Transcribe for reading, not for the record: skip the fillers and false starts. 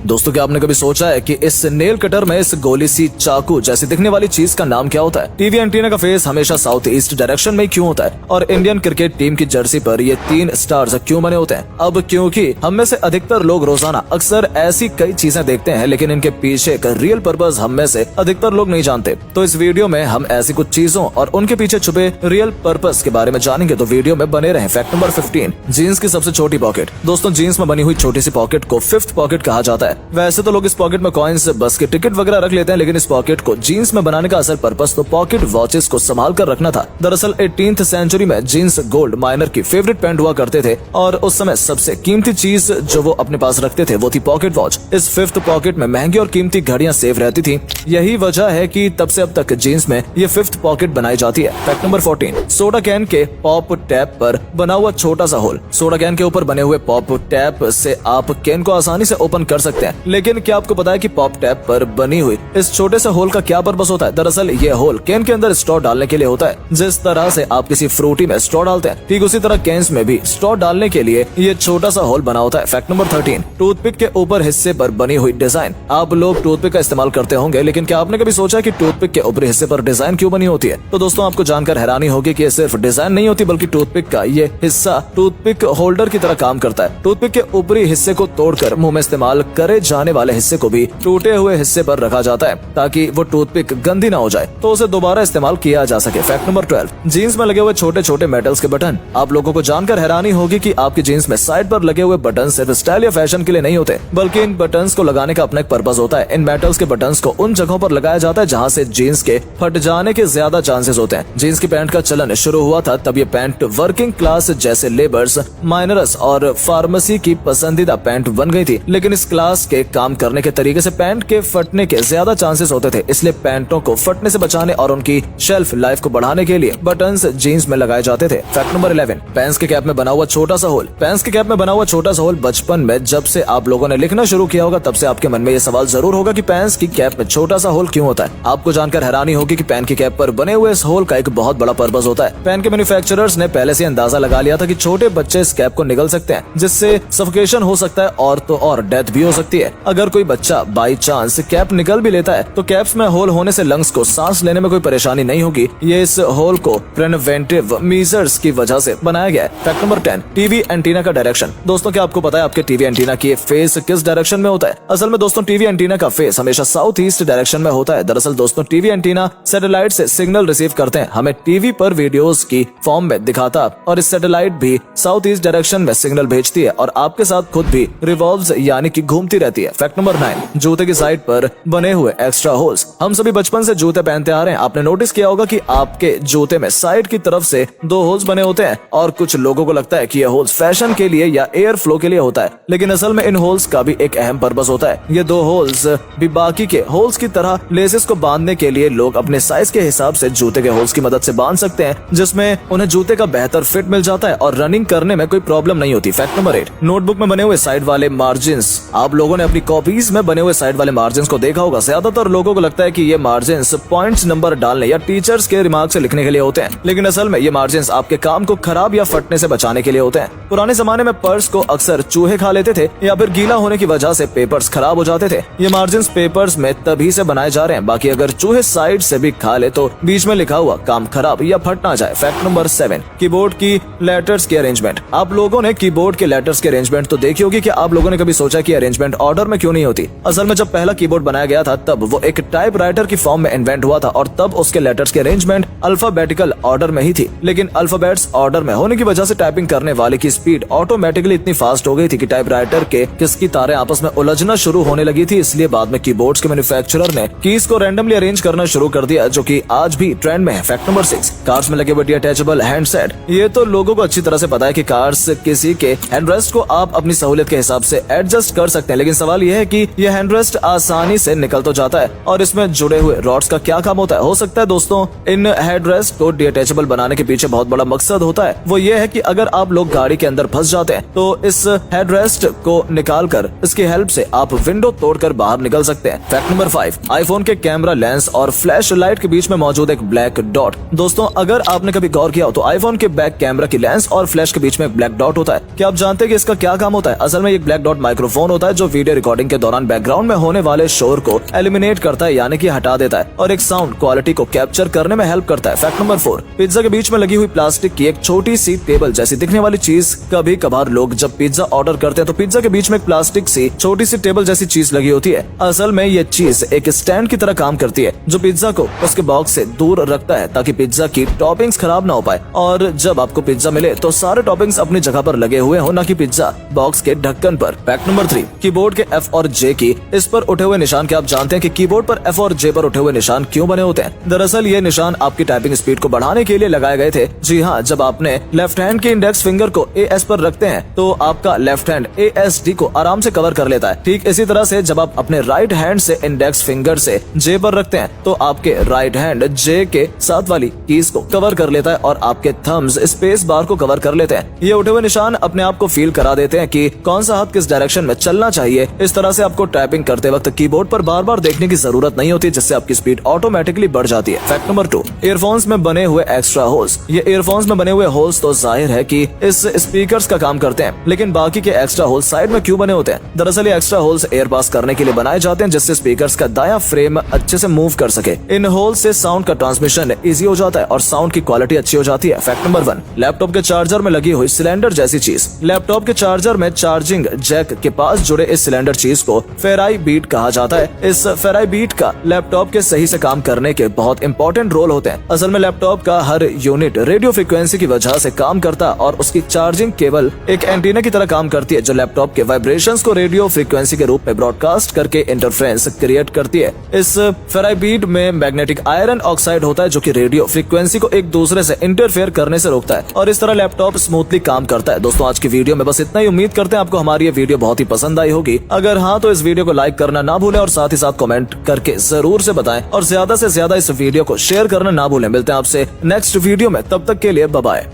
दोस्तों क्या आपने कभी सोचा है कि इस नेल कटर में इस गोली सी चाकू जैसी दिखने वाली चीज का नाम क्या होता है? टीवी एंटीना का फेस हमेशा साउथ ईस्ट डायरेक्शन में क्यों होता है और इंडियन क्रिकेट टीम की जर्सी पर ये 3 स्टार्स क्यों बने होते हैं? अब क्योंकि हम में से अधिकतर लोग रोजाना अक्सर ऐसी कई चीजें देखते हैं, लेकिन इनके पीछे का रियल पर्पस हम में से अधिकतर लोग नहीं जानते। तो इस वीडियो में हम ऐसी कुछ चीजों और उनके पीछे छुपे रियल पर्पस के बारे में जानेंगे, तो वीडियो में बने रहें। फैक्ट नंबर 15, जीन्स की सबसे छोटी पॉकेट। दोस्तों जीन्स में बनी हुई छोटी सी पॉकेट को 5th पॉकेट कहा जाता है। वैसे तो लोग इस पॉकेट में कॉइन्स, बस के टिकट वगैरह रख लेते हैं, लेकिन इस पॉकेट को जीन्स में बनाने का असल पर्पस तो पॉकेट वॉचेस को संभाल कर रखना था। दरअसल 18th सेंचुरी में जीन्स गोल्ड माइनर की फेवरेट पैंट हुआ करते थे और उस समय सबसे कीमती चीज जो वो अपने पास रखते थे वो थी पॉकेट वॉच। इस 5th पॉकेट में महंगी और कीमती घड़ियां सेफ रहती थी। यही वजह है कि तब से अब तक जीन्स में ये 5th पॉकेट बनाई जाती है। फैक्ट नंबर 14, सोडा कैन के पॉप टैप पर बना हुआ छोटा सा होल। सोडा कैन के ऊपर बने हुए पॉप टैप से आप कैन को आसानी से ओपन कर सकते हैं, लेकिन क्या आपको पता है कि पॉप टैप पर बनी हुई इस छोटे से होल का क्या पर्पस होता है? दरअसल ये होल कैन के अंदर स्ट्रॉ डालने के लिए होता है। जिस तरह से आप किसी फ्रूटी में स्ट्रॉ डालते हैं, ठीक उसी तरह कैन्स में भी स्ट्रॉ डालने के लिए ये छोटा सा होल बना होता है। फैक्ट नंबर 13, टूथपिक के ऊपर हिस्से पर बनी हुई डिजाइन। आप लोग टूथपिक का इस्तेमाल करते होंगे, लेकिन क्या आपने कभी सोचा कि टूथपिक के ऊपरी हिस्से पर डिजाइन क्यों बनी होती है? तो दोस्तों आपको जानकर हैरानी होगी कि ये सिर्फ डिजाइन नहीं होती, बल्कि टूथपिक का ये हिस्सा टूथपिक होल्डर की तरह काम करता है। टूथपिक के ऊपरी हिस्से को तोड़कर मुंह में इस्तेमाल करे जाने वाले हिस्से को भी टूटे हुए हिस्से पर रखा जाता है, ताकि वो टूथपिक गंदी ना हो जाए, तो उसे दोबारा इस्तेमाल किया जा सके। फैक्ट नंबर 12, जीन्स में लगे हुए छोटे छोटे मेटल्स के बटन। आप लोगों को जानकर हैरानी होगी कि आपकी जीन्स में साइड पर लगे हुए बटन सिर्फ स्टाइल या फैशन के लिए नहीं होते, बल्कि इन बटन्स को लगाने का अपना एक पर्पस होता है। इन मेटल्स के बटन्स को उन जगहों पर लगाया जाता है जहां से जीन्स के फट जाने के ज्यादा चांसेस होते हैं। जीन्स की पैंट का चलन शुरू हुआ था तब ये पैंट वर्किंग क्लास जैसे लेबर्स, माइनर्स और फार्मेसी की पसंदीदा पैंट बन गई थी, लेकिन इस क्लास के काम करने के तरीके से पैंट के फटने के ज्यादा चांसेस होते थे। इसलिए पैंटों को फटने से बचाने और उनकी शेल्फ लाइफ को बढ़ाने के लिए बटन्स जीन्स में लगाए जाते थे। फैक्ट नंबर 11, पैंट्स के कैप में बना हुआ छोटा सा होल। पैंट्स के कैप में बना हुआ छोटा सा होल बचपन में जब से आप लोगों ने लिखना शुरू किया होगा, तब से आपके मन में ये सवाल जरूर होगा कि पैंट्स की कैप में छोटा सा होल क्यों होता है। आपको जानकर हैरानी होगी कि पैन की कैप पर बने हुए इस होल का एक बहुत बड़ा पर्पस होता है। पैन के मैन्युफैक्चरर्स ने पहले से अंदाजा लगा लिया था कि छोटे बच्चे इस कैप को निगल सकते हैं, जिससे सफोकेशन हो सकता है और तो और डेथ भी हो सकती है। अगर कोई बच्चा बाई चांस कैप निगल भी लेता है तो कैप्स में होल होने से लंग्स को सांस लेने में कोई परेशानी नहीं होगी। ये इस होल को प्रिवेंटिव मेजर्स की वजह से बनाया गया है। फैक्ट नंबर 10, टीवी एंटीना का डायरेक्शन। दोस्तों क्या आपको पता है आपके टीवी एंटीना की फेस किस डायरेक्शन में होता है? असल में दोस्तों टीवी एंटीना का फेस हमेशा साउथ ईस्ट डायरेक्शन में होता है। दरअसल दोस्तों टीवी एंटीना सैटेलाइट से सिग्नल रिसीव करते हैं, हमें टीवी पर वीडियोस की फॉर्म में दिखाता, और इस सैटेलाइट भी साउथ ईस्ट डायरेक्शन में सिग्नल भेजती है और आपके साथ खुद भी रिवॉल्व्स यानी कि घूमती रहती है। फैक्ट नंबर 9, जूते की साइड पर बने हुए एक्स्ट्रा होल्स। हम सभी बचपन से जूते पहनते आ रहे हैं। आपने नोटिस किया होगा कि आपके जूते में साइड की तरफ से 2 होल्स बने होते हैं, और कुछ लोगों को लगता है कि ये होल्स फैशन के लिए या एयर फ्लो के लिए होता है, लेकिन असल में इन होल्स का भी एक अहम पर्पस होता है। ये 2 होल्स भी बाकी के होल्स की तरह लेसेस को बांधने के लिए लोग अपने साइज के हिसाब से जूते के होल्स की मदद से बांध सकते हैं, जिसमें उन्हें जूते का बेहतर फिट मिल जाता है और रनिंग करने में कोई प्रॉब्लम नहीं होती। फैक्ट नंबर 8, नोटबुक में बने हुए साइड वाले मार्जिन्स। आप लोगों ने अपनी कॉपीज में बने हुए साइड वाले मार्जिन्स को देखा होगा। ज्यादातर लोगों को लगता है कि ये मार्जिन्स पॉइंट्स नंबर डालने या टीचर्स के रिमार्क से लिखने के लिए होते हैं, लेकिन असल में ये मार्जिन्स आपके काम को खराब या फटने से बचाने के लिए होते हैं। पुराने जमाने में पर्स को अक्सर चूहे खा लेते थे या फिर गीला होने की वजह से पेपर्स खराब हो जाते थे। ये मार्जिन्स पेपर्स में तभी से बनाए जा रहे हैं, बाकी अगर चूहे साइड से भी खा ले तो बीच में लिखा हुआ काम खराब या फट ना जाए। फैक्ट नंबर 7, कीबोर्ड की लेटर्स की अरेंजमेंट। आप लोगों ने कीबोर्ड के लेटर्स की अरेंजमेंट तो देखी होगी, कि आप लोगों ने कभी सोचा कि अरेंजमेंट ऑर्डर में क्यों नहीं होती? असल में जब पहला कीबोर्ड बनाया गया था तब वो एक टाइपराइटर की फॉर्म में इन्वेंट हुआ था, और तब उसके लेटर्स की अरेंजमेंट अल्फाबेटिकल ऑर्डर में ही थी। लेकिन अल्फाबेट्स ऑर्डर में होने की वजह से टाइपिंग करने वाले की स्पीड ऑटोमेटिकली इतनी फास्ट हो गई थी कि टाइपराइटर के किसकी तारें आपस में उलझना शुरू होने लगी थी। इसलिए बाद में कीबोर्ड्स के मैन्युफैक्चरर ने कीज को रैंडमली अरेंज करना शुरू कर दिया, जो कि आज भी ट्रेंड में है। फैक्ट नंबर 6, कार्स में लगे हुए अटैचेबल हैंडसेट। ये तो लोगों को अच्छी तरह से पता है कि कार्स किसी के हैंडरेस्ट को आप अपनी सहूलियत के हिसाब से एडजस्ट कर सकते हैं, लेकिन सवाल यह है कि यह हैंडरेस्ट आसानी से निकल तो जाता है, और इसमें जुड़े हुए रॉड्स का क्या काम होता है? हो सकता है दोस्तों इन हेडरेस्ट को डिटैचेबल बनाने के पीछे बहुत बड़ा मकसद होता है। वो ये है कि अगर आप लोग गाड़ी के अंदर फंस जाते हैं तो इस हेडरेस्ट को निकालकर इसकी हेल्प से आप विंडो तोड़कर बाहर निकल सकते हैं। फैक्ट नंबर 5, आईफोन के कैमरा लेंस और फ्लैश लाइट के बीच में मौजूद एक ब्लैक डॉट। दोस्तों अगर आपने कभी गौर किया हो तो आईफोन के बैक कैमरा की लेंस और फ्लैश के बीच में एक ब्लैक डॉट होता है। क्या आप जानते हैं कि इसका क्या काम होता है? असल में एक ब्लैक डॉट माइक्रोफोन होता है जो वीडियो रिकॉर्डिंग के दौरान बैकग्राउंड में होने वाले शोर को एलिमिनेट करता है, यानी कि हटा देता है, और एक साउंड क्वालिटी को कैप्चर करने में हेल्प करता है। फैक्ट नंबर 4, पिज्जा के बीच में लगी हुई प्लास्टिक की एक छोटी सी टेबल जैसी दिखने वाली चीज। कभी कभार लोग जब पिज्जा ऑर्डर करते हैं तो पिज्जा के बीच में एक प्लास्टिक सी छोटी सी टेबल जैसी चीज लगी होती है। असल में ये चीज एक स्टैंड की तरह काम करती है जो पिज्जा को उसके बॉक्स से दूर रखता है ताकि पिज्जा की टॉपिंग्स खराब ना हो पाए, और जब आपको पिज्जा मिले तो सारे टॉपिंग्स अपनी जगह पर लगे हुए हो, ना कि पिज्जा बॉक्स के ढक्कन पर। फैक्ट नंबर 3, कीबोर्ड के F और J की इस पर उठे हुए निशान। क्या आप जानते हैं कि कीबोर्ड पर F और J पर उठे हुए निशान क्यों बने होते हैं? दरअसल ये निशान आपकी टाइपिंग स्पीड को बढ़ाने के लिए लगाए गए थे। जी हाँ, जब आपने लेफ्ट हैंड के इंडेक्स फिंगर को AS पर रखते हैं तो आपका लेफ्ट हैंड ASD को आराम से कवर कर लेता है। ठीक इसी तरह से जब आप अपने राइट हैंड से इंडेक्स फिंगर से J पर रखते हैं तो आपके राइट हैंड J के साथ वाली कीज को कवर कर लेता है और आपके थम्स स्पेस बार को कवर कर लेते हैं। ये उठे हुए निशान अपने आप को फील करा देते हैं कि कौन सा हाथ किस डायरेक्शन में चलना चाहिए। इस तरह से आपको टाइपिंग करते वक्त कीबोर्ड पर बार बार देखने की जरूरत नहीं होती, जिससे आपकी स्पीड ऑटोमेटिकली बढ़ जाती है। फैक्ट नंबर 2, ईयरफोन्स में बने हुए एक्स्ट्रा होल्स। ये ईयरफोन्स में बने हुए होल्स तो जाहिर है कि इस स्पीकर्स का काम करते हैं, लेकिन बाकी के एक्स्ट्रा होल्स साइड में क्यों बने होते हैं? दरअसल ये एक्स्ट्रा होल्स एयर पास करने के लिए बनाए जाते हैं, जिससे स्पीकर्स का दायां फ्रेम अच्छे से मूव कर सके। इन होल्स से साउंड का ट्रांसमिशन इजी हो जाता है और साउंड की क्वालिटी अच्छी हो जाती है। फैक्ट नंबर 1, लैपटॉप के चार्जर में लगी हुई सिलेंडर जैसी चीज। लैपटॉप के चार्जर में चार्जिंग जैक के पास जुड़े इस सिलेंडर चीज को फेराई बीट कहा जाता है। इस फेराई बीट का लैपटॉप के सही से काम करने के बहुत इंपॉर्टेंट रोल होते हैं। असल में लैपटॉप का हर यूनिट रेडियो फ्रीक्वेंसी की वजह से काम करता है और उसकी चार्जिंग केबल एक एंटीना की तरह काम करती है जो लैपटॉप के वाइब्रेशंस को रेडियो फ्रीक्वेंसी के रूप में ब्रॉडकास्ट करके इंटरफ्रेंस क्रिएट करती है। इस फेराई बीट में मैग्नेटिक आयरन ऑक्साइड होता है जो कि रेडियो फ्रीक्वेंसी को एक दूसरे से इंटरफेयर करने से रोकता है और इस तरह लैपटॉप स्मूथली काम करता है। दोस्तों, आज की वीडियो में बस इतना ही। उम्मीद करते हैं आपको हमारी ये वीडियो बहुत ही पसंद आई होगी। अगर हाँ तो इस वीडियो को लाइक करना ना भूलें और साथ ही साथ कमेंट करके जरूर से बताएं और ज्यादा से ज्यादा इस वीडियो को शेयर करना ना भूलें। मिलते हैं आपसे नेक्स्ट वीडियो में, तब तक के लिए बाय बाय।